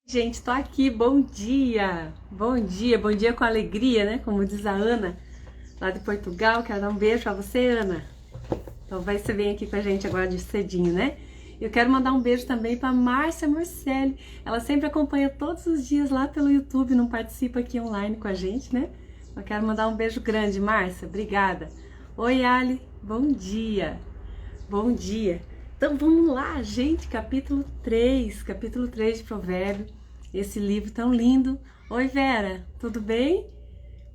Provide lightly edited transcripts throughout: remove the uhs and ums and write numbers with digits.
Gente, tô aqui, bom dia! Bom dia com alegria, né? Como diz a Ana, lá de Portugal. Quero dar um beijo pra você, Ana. Então você vem aqui com a gente agora de cedinho, né? Eu quero mandar um beijo também pra Márcia Morcelli. Ela sempre acompanha todos os dias lá pelo YouTube, não participa aqui online com a gente, né? Eu quero mandar um beijo grande, Márcia, obrigada. Oi, Ali, bom dia! Bom dia! Então vamos lá, gente, capítulo 3 de Provérbios, esse livro tão lindo. Oi, Vera, tudo bem?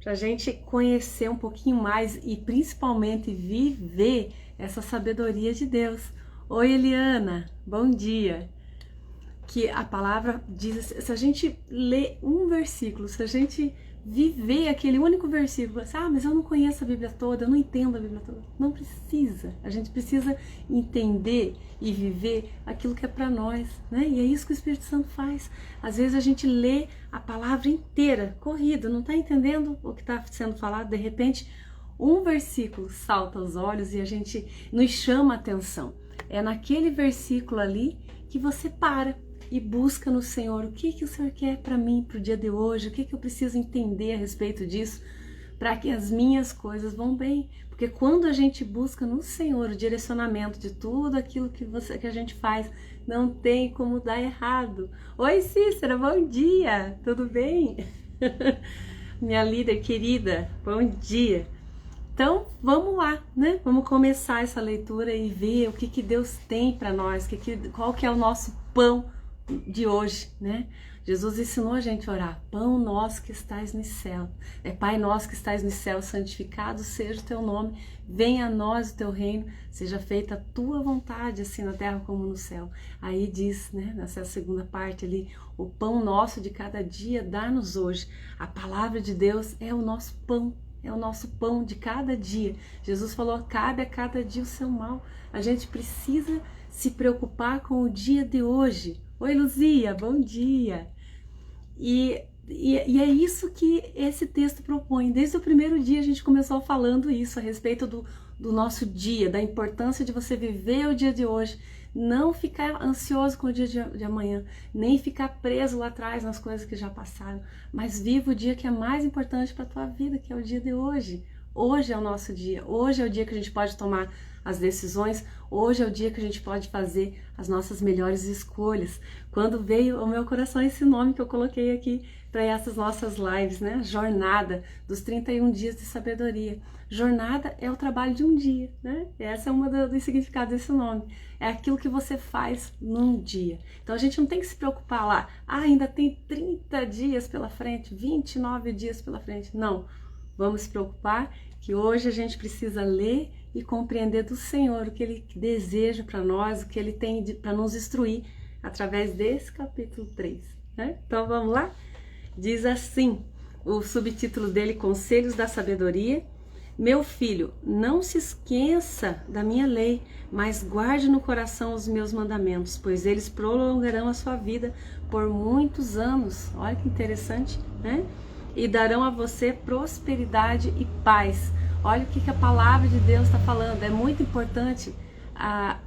Pra gente conhecer um pouquinho mais e principalmente viver essa sabedoria de Deus. Oi, Eliana, bom dia. Que a palavra diz, se a gente lê um versículo, se a gente viver aquele único versículo, assim, mas eu não conheço a Bíblia toda, eu não entendo a Bíblia toda. Não precisa, a gente precisa entender e viver aquilo que é para nós, né? E é isso que o Espírito Santo faz. Às vezes a gente lê a palavra inteira, corrida, não está entendendo o que está sendo falado, de repente um versículo salta aos olhos e a gente nos chama a atenção. É naquele versículo ali que você para e busca no Senhor o que o Senhor quer para mim, para o dia de hoje, o que eu preciso entender a respeito disso, para que as minhas coisas vão bem. Porque quando a gente busca no Senhor o direcionamento de tudo aquilo que a gente faz, não tem como dar errado. Oi, Cícera, bom dia, tudo bem? Minha líder querida, bom dia. Então, vamos lá, né? Vamos começar essa leitura e ver o que Deus tem para nós, qual que é o nosso pão de hoje, né? Jesus ensinou a gente a orar: pão nosso que estais no céu, Pai nosso que estais no céu, santificado seja o teu nome, venha a nós o teu reino, seja feita a tua vontade, assim na terra como no céu. Aí diz, né, nessa segunda parte ali, o pão nosso de cada dia dá-nos hoje. A palavra de Deus é o nosso pão. É o nosso pão de cada dia. Jesus falou: cabe a cada dia o seu mal. A gente precisa se preocupar com o dia de hoje. Oi, Luzia, bom dia. E é isso que esse texto propõe. Desde o primeiro dia a gente começou falando isso, a respeito do nosso dia, da importância de você viver o dia de hoje, não ficar ansioso com o dia de amanhã, nem ficar preso lá atrás nas coisas que já passaram, mas viva o dia que é mais importante para a tua vida, que é o dia de hoje. Hoje é o nosso dia, hoje é o dia que a gente pode tomar as decisões, hoje é o dia que a gente pode fazer as nossas melhores escolhas. Quando veio ao meu coração esse nome que eu coloquei aqui para essas nossas lives, né? Jornada dos 31 dias de sabedoria. Jornada é o trabalho de um dia, né? Essa é uma dos significados desse nome. É aquilo que você faz num dia. Então a gente não tem que se preocupar lá, ainda tem 30 dias pela frente, 29 dias pela frente. Não, vamos se preocupar que hoje a gente precisa ler e compreender do Senhor o que Ele deseja para nós, o que Ele tem para nos instruir através desse capítulo 3, né? Então vamos lá? Diz assim, o subtítulo dele: Conselhos da Sabedoria. Meu filho, não se esqueça da minha lei, mas guarde no coração os meus mandamentos, pois eles prolongarão a sua vida por muitos anos. Olha que interessante, né? E darão a você prosperidade e paz. Olha o que a palavra de Deus está falando. É muito importante a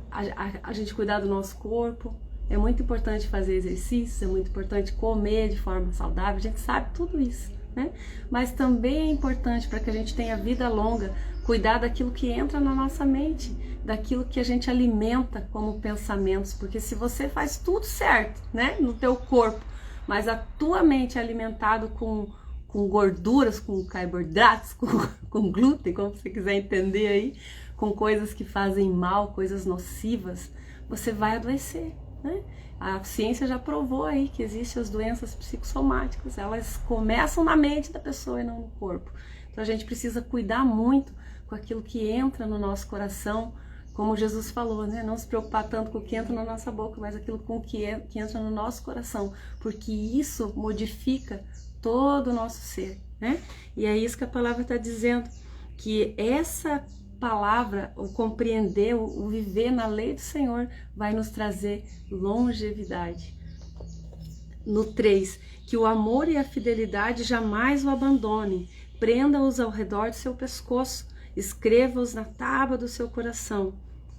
gente cuidar do nosso corpo, é muito importante fazer exercício, é muito importante comer de forma saudável, a gente sabe tudo isso, né? Mas também é importante, para que a gente tenha vida longa, cuidar daquilo que entra na nossa mente, daquilo que a gente alimenta como pensamentos, porque se você faz tudo certo, né, no teu corpo, mas a tua mente é alimentado com gorduras, com carboidratos, com glúten, como você quiser entender aí, com coisas que fazem mal, coisas nocivas, você vai adoecer, né? A ciência já provou aí que existem as doenças psicossomáticas, elas começam na mente da pessoa e não no corpo. Então a gente precisa cuidar muito com aquilo que entra no nosso coração, como Jesus falou, né? Não se preocupar tanto com o que entra na nossa boca, mas aquilo com que entra no nosso coração, porque isso modifica todo o nosso ser, né? E é isso que a palavra está dizendo, que essa palavra, o compreender, o viver na lei do Senhor, vai nos trazer longevidade. No 3, que o amor e a fidelidade jamais o abandonem, prenda-os ao redor do seu pescoço, escreva-os na tábua do seu coração.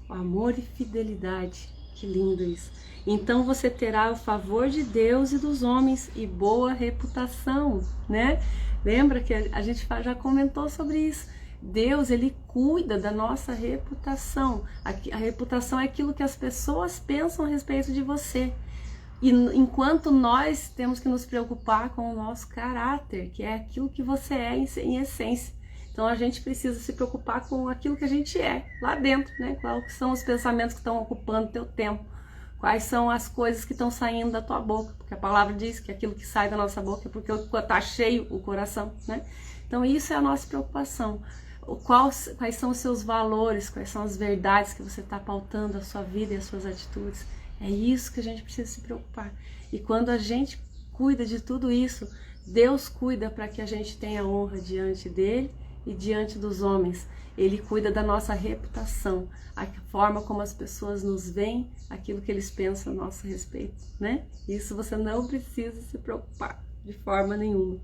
O amor e fidelidade. Que lindo isso. Então você terá o favor de Deus e dos homens e boa reputação, né? Lembra que a gente já comentou sobre isso. Deus, ele cuida da nossa reputação. A reputação é aquilo que as pessoas pensam a respeito de você. E enquanto nós temos que nos preocupar com o nosso caráter, que é aquilo que você é em essência. Então a gente precisa se preocupar com aquilo que a gente é, lá dentro, né? Quais são os pensamentos que estão ocupando o teu tempo? Quais são as coisas que estão saindo da tua boca? Porque a palavra diz que aquilo que sai da nossa boca é porque está cheio o coração, né? Então isso é a nossa preocupação. Quais são os seus valores, quais são as verdades que você está pautando a sua vida e as suas atitudes? É isso que a gente precisa se preocupar. E quando a gente cuida de tudo isso, Deus cuida para que a gente tenha honra diante dele e diante dos homens. Ele cuida da nossa reputação, a forma como as pessoas nos veem, aquilo que eles pensam a nosso respeito, né? Isso você não precisa se preocupar de forma nenhuma.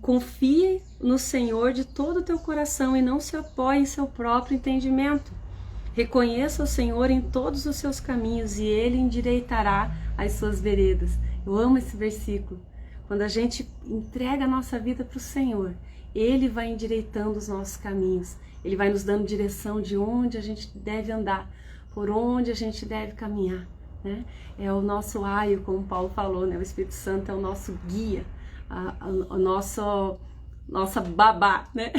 Confie no Senhor de todo o teu coração e não se apoie em seu próprio entendimento. Reconheça o Senhor em todos os seus caminhos e Ele endireitará as suas veredas. Eu amo esse versículo. Quando a gente entrega a nossa vida para o Senhor, Ele vai endireitando os nossos caminhos. Ele vai nos dando direção de onde a gente deve andar, por onde a gente deve caminhar, né? É o nosso aio, como Paulo falou, né? O Espírito Santo é o nosso guia, nossa babá, né?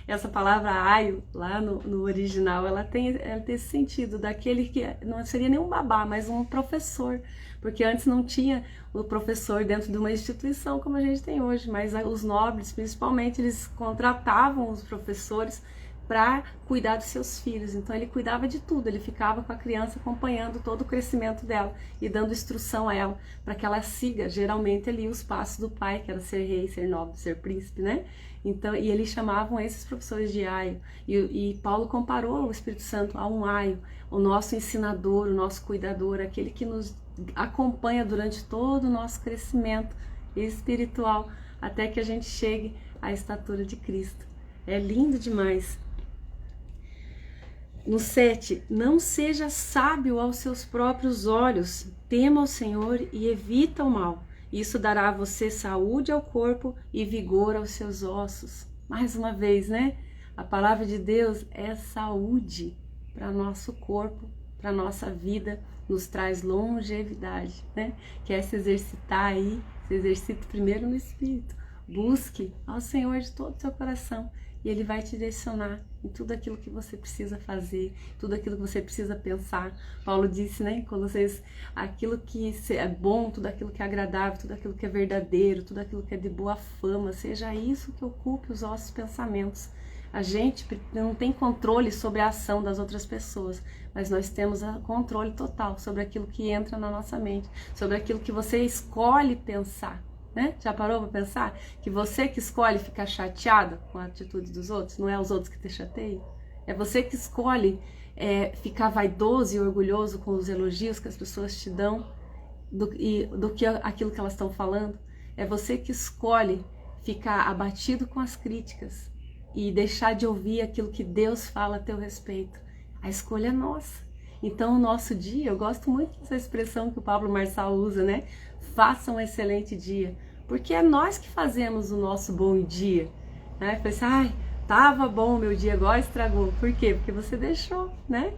Essa palavra aio, lá no original, ela tem esse sentido daquele que não seria nem um babá, mas um professor, porque antes não tinha o professor dentro de uma instituição como a gente tem hoje, mas os nobres, principalmente, eles contratavam os professores para cuidar dos seus filhos. Então ele cuidava de tudo, ele ficava com a criança acompanhando todo o crescimento dela e dando instrução a ela, para que ela siga geralmente ali os passos do pai, que era ser rei, ser nobre, ser príncipe, né? Então, e eles chamavam esses professores de aio, e Paulo comparou o Espírito Santo a um aio, o nosso ensinador, o nosso cuidador, aquele que nos acompanha durante todo o nosso crescimento espiritual, até que a gente chegue à estatura de Cristo. É lindo demais. No 7, não seja sábio aos seus próprios olhos, tema ao Senhor e evita o mal. Isso dará a você saúde ao corpo e vigor aos seus ossos. Mais uma vez, né? A palavra de Deus é saúde para nosso corpo, para nossa vida, nos traz longevidade, né? Quer se exercitar aí, se exercite primeiro no Espírito. Busque ao Senhor de todo o seu coração e Ele vai te direcionar em tudo aquilo que você precisa fazer, tudo aquilo que você precisa pensar. Paulo disse, né, em Colossenses, aquilo que é bom, tudo aquilo que é agradável, tudo aquilo que é verdadeiro, tudo aquilo que é de boa fama, seja isso que ocupe os nossos pensamentos. A gente não tem controle sobre a ação das outras pessoas, mas nós temos controle total sobre aquilo que entra na nossa mente, sobre aquilo que você escolhe pensar. Né? Já parou para pensar que você que escolhe ficar chateado com a atitude dos outros, não é os outros que te chateiam? É você que escolhe ficar vaidoso e orgulhoso com os elogios que as pessoas te dão do que aquilo que elas estão falando? É você que escolhe ficar abatido com as críticas e deixar de ouvir aquilo que Deus fala a teu respeito. A escolha é nossa. Então o nosso dia, eu gosto muito dessa expressão que o Pablo Marçal usa, né? Faça um excelente dia, porque é nós que fazemos o nosso bom dia, né? Falei assim, ai, tava bom o meu dia, agora estragou. Por quê? Porque você deixou, né?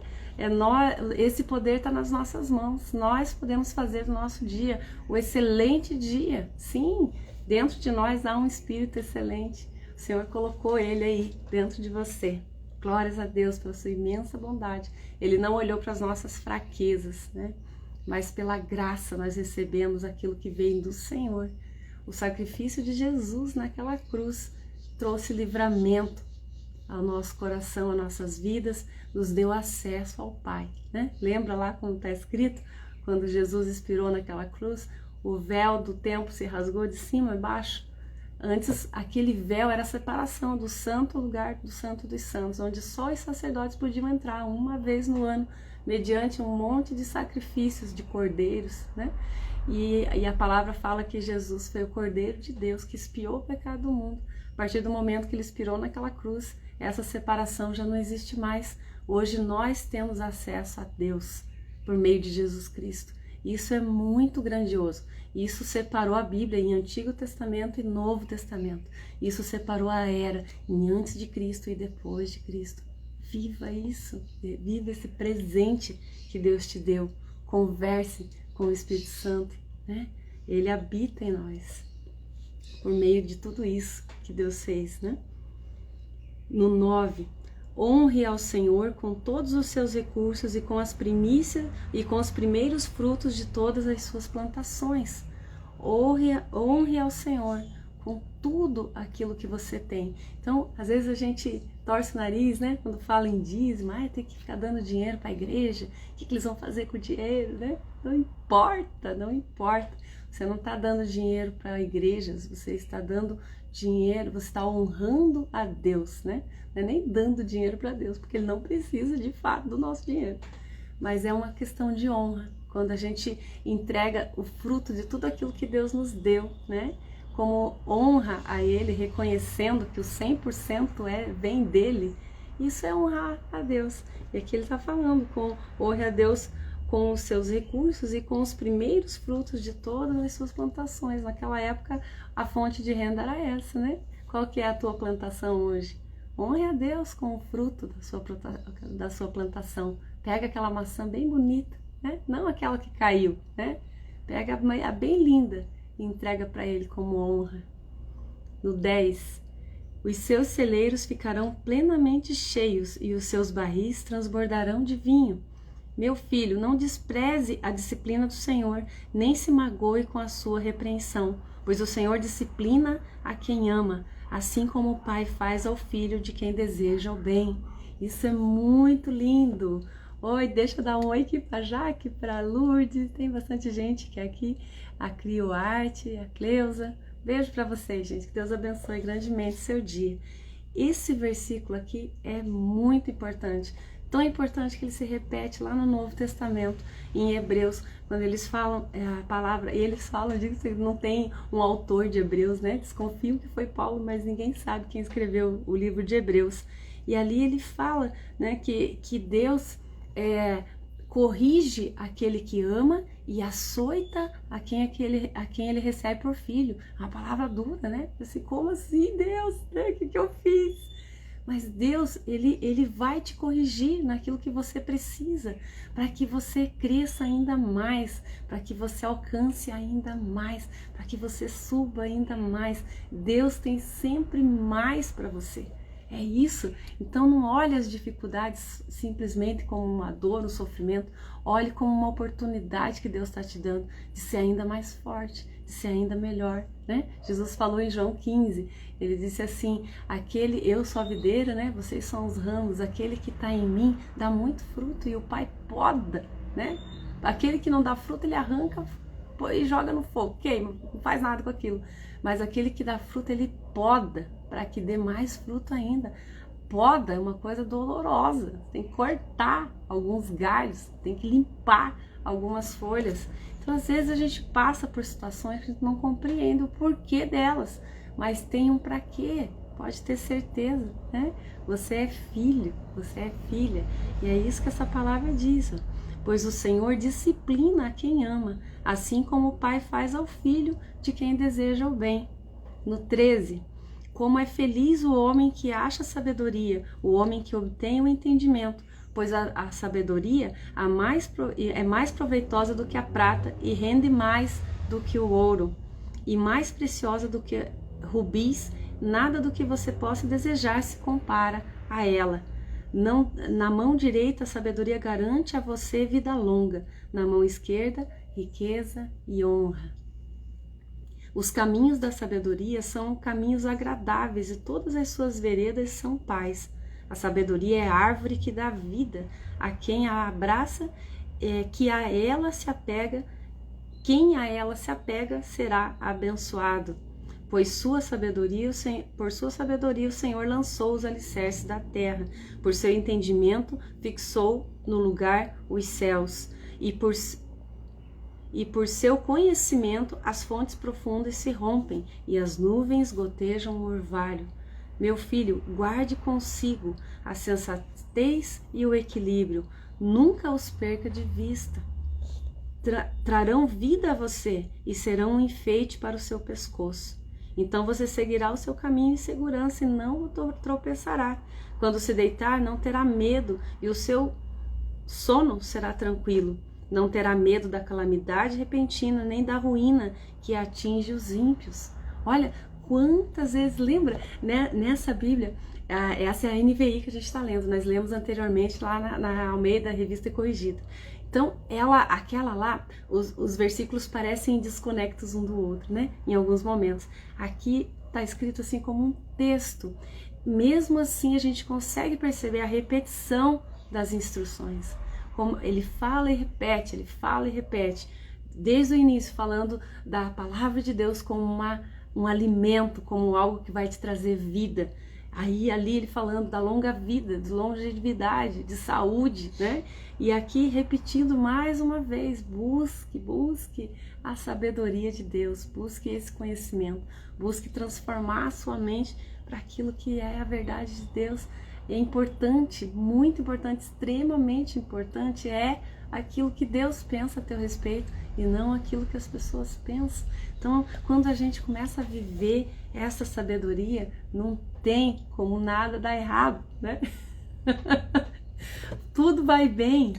Esse poder está nas nossas mãos, nós podemos fazer do nosso dia um excelente dia. Sim, dentro de nós há um espírito excelente, o Senhor colocou ele aí dentro de você. Glórias a Deus pela sua imensa bondade. Ele não olhou para as nossas fraquezas, né? Mas pela graça nós recebemos aquilo que vem do Senhor. O sacrifício de Jesus naquela cruz trouxe livramento ao nosso coração, às nossas vidas, nos deu acesso ao Pai, né? Lembra lá como está escrito? Quando Jesus expirou naquela cruz, o véu do templo se rasgou de cima a baixo. Antes, aquele véu era a separação do santo lugar do santo dos santos, onde só os sacerdotes podiam entrar uma vez no ano, mediante um monte de sacrifícios de cordeiros, né? E a palavra fala que Jesus foi o Cordeiro de Deus que expiou o pecado do mundo. A partir do momento que ele expirou naquela cruz, essa separação já não existe mais. Hoje nós temos acesso a Deus por meio de Jesus Cristo. Isso é muito grandioso. Isso separou a Bíblia em Antigo Testamento e Novo Testamento. Isso separou a era em antes de Cristo e depois de Cristo. Viva isso, viva esse presente que Deus te deu. Converse com o Espírito Santo, né? Ele habita em nós, por meio de tudo isso que Deus fez, né? No 9, honre ao Senhor com todos os seus recursos e com as primícias e com os primeiros frutos de todas as suas plantações. Honre ao Senhor com tudo aquilo que você tem. Então, às vezes a gente torce o nariz, né? Quando fala em dízimo, tem que ficar dando dinheiro para a igreja, o que eles vão fazer com o dinheiro, né? Não importa, não importa. Você não está dando dinheiro para a igreja, você está dando dinheiro, você está honrando a Deus, né? Não é nem dando dinheiro para Deus, porque Ele não precisa de fato do nosso dinheiro. Mas é uma questão de honra, quando a gente entrega o fruto de tudo aquilo que Deus nos deu, né? Como honra a Ele, reconhecendo que o 100% vem dele, isso é honrar a Deus. E aqui ele está falando, honre a Deus com os seus recursos e com os primeiros frutos de todas as suas plantações. Naquela época, a fonte de renda era essa, né? Qual que é a tua plantação hoje? Honre a Deus com o fruto da sua plantação. Pega aquela maçã bem bonita, né? Não aquela que caiu, né? Pega a bem linda e entrega para Ele como honra. No 10, os seus celeiros ficarão plenamente cheios e os seus barris transbordarão de vinho. Meu filho, não despreze a disciplina do Senhor, nem se magoe com a sua repreensão, pois o Senhor disciplina a quem ama, assim como o pai faz ao filho de quem deseja o bem. Isso é muito lindo. Oi, deixa eu dar um oi aqui para Jaque, para Lourdes, tem bastante gente que é aqui, a Crioarte, a Cleusa. Beijo para vocês, gente, que Deus abençoe grandemente seu dia. Esse versículo aqui é muito importante. Tão importante que ele se repete lá no Novo Testamento, em Hebreus, quando eles falam a palavra, e eles falam, digo que não tem um autor de Hebreus, né? Desconfio que foi Paulo, mas ninguém sabe quem escreveu o livro de Hebreus. E ali ele fala, né, que Deus corrige aquele que ama e açoita a quem ele recebe por filho. Uma palavra dura, né? Assim, como assim, Deus? Né? O que eu fiz? Mas Deus, ele vai te corrigir naquilo que você precisa, para que você cresça ainda mais, para que você alcance ainda mais, para que você suba ainda mais. Deus tem sempre mais para você. É isso. Então não olhe as dificuldades simplesmente como uma dor, um sofrimento. Olhe como uma oportunidade que Deus está te dando de ser ainda mais forte, de ser ainda melhor, né? Jesus falou em João 15, ele disse assim, eu sou a videira, né? Vocês são os ramos, aquele que está em mim dá muito fruto e o Pai poda, né? Aquele que não dá fruto, ele arranca e joga no fogo, queima, não faz nada com aquilo. Mas aquele que dá fruto, ele poda, para que dê mais fruto ainda. Poda é uma coisa dolorosa, tem que cortar alguns galhos, tem que limpar algumas folhas. Então, às vezes a gente passa por situações que a gente não compreende o porquê delas, mas tem um para quê, pode ter certeza, né? Você é filho, você é filha, e é isso que essa palavra diz, ó. Pois o Senhor disciplina a quem ama, assim como o pai faz ao filho de quem deseja o bem. No 13, como é feliz o homem que acha sabedoria, o homem que obtém o entendimento, pois a sabedoria é mais proveitosa do que a prata e rende mais do que o ouro, e mais preciosa do que rubis, nada do que você possa desejar se compara a ela. Não, na mão direita a sabedoria garante a você vida longa, na mão esquerda riqueza e honra. Os caminhos da sabedoria são caminhos agradáveis e todas as suas veredas são paz. A sabedoria é a árvore que dá vida a quem a abraça, que a ela se apega. Quem a ela se apega será abençoado. Por sua sabedoria o Senhor lançou os alicerces da terra. Por seu entendimento fixou no lugar os céus. E por seu conhecimento as fontes profundas se rompem e as nuvens gotejam o orvalho. Meu filho, guarde consigo a sensatez e o equilíbrio. Nunca os perca de vista. Trarão vida a você e serão um enfeite para o seu pescoço. Então você seguirá o seu caminho em segurança e não tropeçará. Quando se deitar, não terá medo e o seu sono será tranquilo. Não terá medo da calamidade repentina, nem da ruína que atinge os ímpios. Olha, quantas vezes, lembra, né, nessa Bíblia, essa é a NVI que a gente está lendo, nós lemos anteriormente lá na Almeida, Revista e Corrigida. Então, aquela lá, os versículos parecem desconectos um do outro, né, em alguns momentos. Aqui está escrito assim como um texto. Mesmo assim, a gente consegue perceber a repetição das instruções. Como ele fala e repete, desde o início falando da palavra de Deus como um alimento, como algo que vai te trazer vida. Aí ali ele falando da longa vida, de longevidade, de saúde, né? E aqui repetindo mais uma vez, busque a sabedoria de Deus, busque esse conhecimento, busque transformar a sua mente para aquilo que é a verdade de Deus. É importante, muito importante, extremamente importante é aquilo que Deus pensa a teu respeito e não aquilo que as pessoas pensam. Então, quando a gente começa a viver essa sabedoria, não tem como nada dar errado, né? Tudo vai bem,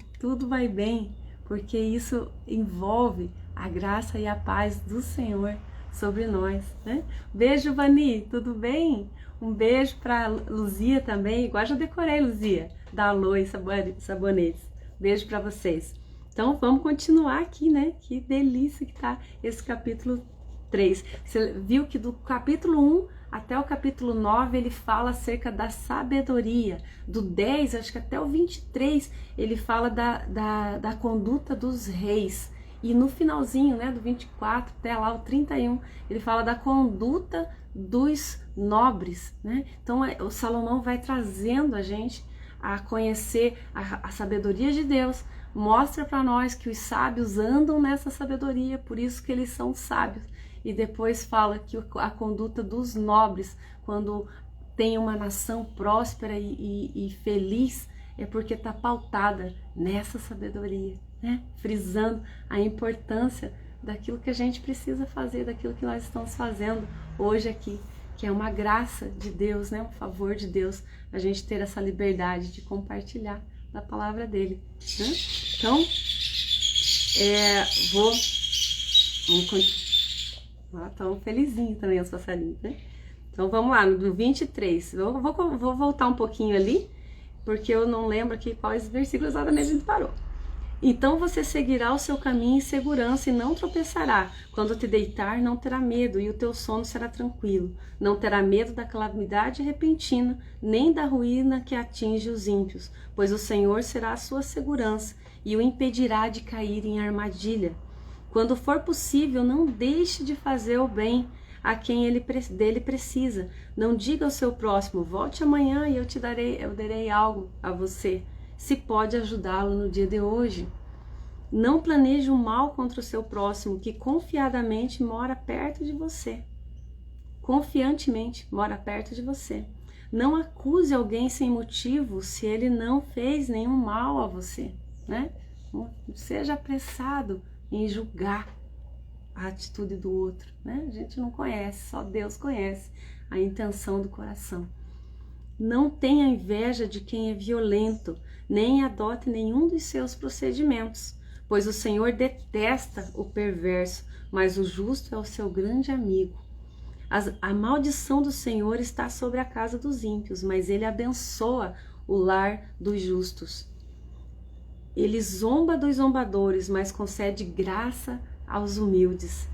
porque isso envolve a graça e a paz do Senhor sobre nós, né? Beijo, Vani, tudo bem? Um beijo para Luzia também, igual já decorei, Luzia, da Aloe Sabonetes. Beijo para vocês. Então vamos continuar aqui, né? Que delícia que tá esse capítulo 3. Você viu que do capítulo 1 até o capítulo 9 ele fala acerca da sabedoria. Do 10, acho que até o 23, ele fala da conduta dos reis. E no finalzinho, né, do 24 até lá o 31, ele fala da conduta dos nobres, né? Então o Salomão vai trazendo a gente a conhecer a sabedoria de Deus, mostra para nós que os sábios andam nessa sabedoria, por isso que eles são sábios. E depois fala que a conduta dos nobres, quando tem uma nação próspera e feliz, é porque está pautada nessa sabedoria, né? Frisando a importância daquilo que a gente precisa fazer, daquilo que nós estamos fazendo hoje aqui, que é uma graça de Deus, né? Um favor de Deus, a gente ter essa liberdade de compartilhar da palavra dele, né? Então, vamos continuar. Estão felizinhos também os passarinhos, né? Então vamos lá, no 23. Eu vou voltar um pouquinho ali, porque eu não lembro aqui quais versículos exatamente a gente parou. Então você seguirá o seu caminho em segurança e não tropeçará. Quando te deitar, não terá medo e o teu sono será tranquilo. Não terá medo da calamidade repentina, nem da ruína que atinge os ímpios, pois o Senhor será a sua segurança e o impedirá de cair em armadilha. Quando for possível, não deixe de fazer o bem a quem dele precisa. Não diga ao seu próximo, volte amanhã e eu darei algo a você, se pode ajudá-lo no dia de hoje. Não planeje o mal contra o seu próximo, que confiadamente mora perto de você. Confiantemente mora perto de você. Não acuse alguém sem motivo se ele não fez nenhum mal a você, né? Não seja apressado em julgar a atitude do outro, né? A gente não conhece, só Deus conhece a intenção do coração. Não tenha inveja de quem é violento, nem adote nenhum dos seus procedimentos, pois o Senhor detesta o perverso, mas o justo é o seu grande amigo. A maldição do Senhor está sobre a casa dos ímpios, mas ele abençoa o lar dos justos. Ele zomba dos zombadores, mas concede graça aos humildes.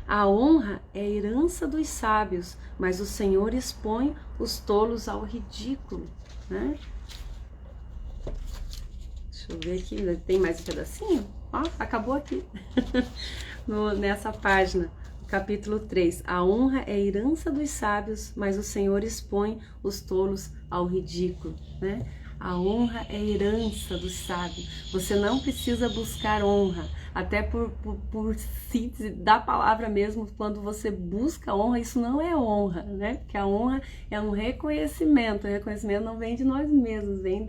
A honra é a herança dos sábios, mas o Senhor expõe os tolos ao ridículo, né? Deixa eu ver aqui, tem mais um pedacinho? Ó, acabou aqui, nessa página, capítulo 3. A honra é a herança dos sábios, mas o Senhor expõe os tolos ao ridículo, né? A honra é a herança dos sábios. Você não precisa buscar honra. até por síntese da palavra mesmo, quando você busca honra, isso não é honra, né? Porque a honra é um reconhecimento. O reconhecimento não vem de nós mesmos, vem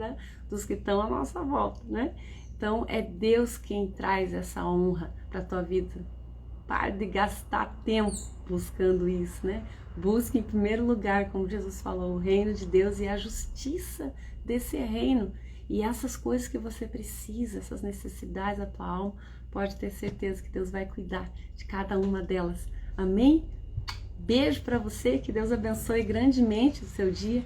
dos que estão à nossa volta, né? Então é Deus quem traz essa honra para a tua vida. Pare de gastar tempo buscando isso, né? Busque em primeiro lugar, como Jesus falou, o reino de Deus e a justiça desse reino. E essas coisas que você precisa, essas necessidades da tua alma, pode ter certeza que Deus vai cuidar de cada uma delas. Amém? Beijo para você, que Deus abençoe grandemente o seu dia.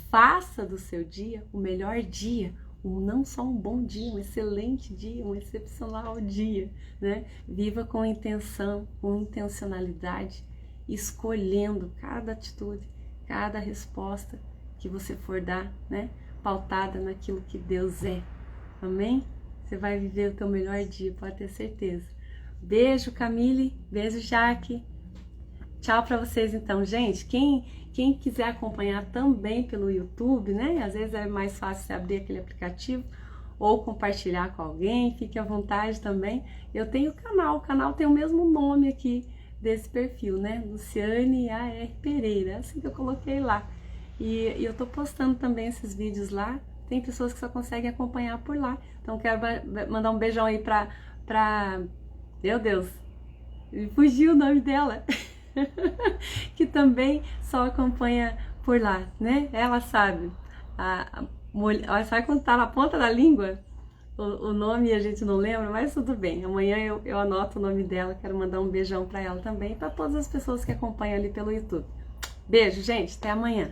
Faça do seu dia o melhor dia. Não só um bom dia, um excelente dia, um excepcional dia, né? Viva com intenção, com intencionalidade, escolhendo cada atitude, cada resposta que você for dar, né? Pautada naquilo que Deus é. Amém? Você vai viver o teu melhor dia, pode ter certeza. Beijo, Camille. Beijo, Jaque. Tchau para vocês então, gente. Quem quiser acompanhar também pelo YouTube, né? Às vezes é mais fácil você abrir aquele aplicativo ou compartilhar com alguém, fique à vontade também. Eu tenho o canal tem o mesmo nome aqui desse perfil, né? Luciane A.R. Pereira, assim que eu coloquei lá. E eu tô postando também esses vídeos lá. Tem pessoas que só conseguem acompanhar por lá. Então quero mandar um beijão aí pra... Meu Deus, fugiu o nome dela. Que também só acompanha por lá, né? Ela sabe. Sabe quando tá na ponta da língua o nome e a gente não lembra, mas tudo bem. Amanhã eu anoto o nome dela. Quero mandar um beijão para ela também, para todas as pessoas que acompanham ali pelo YouTube. Beijo, gente. Até amanhã.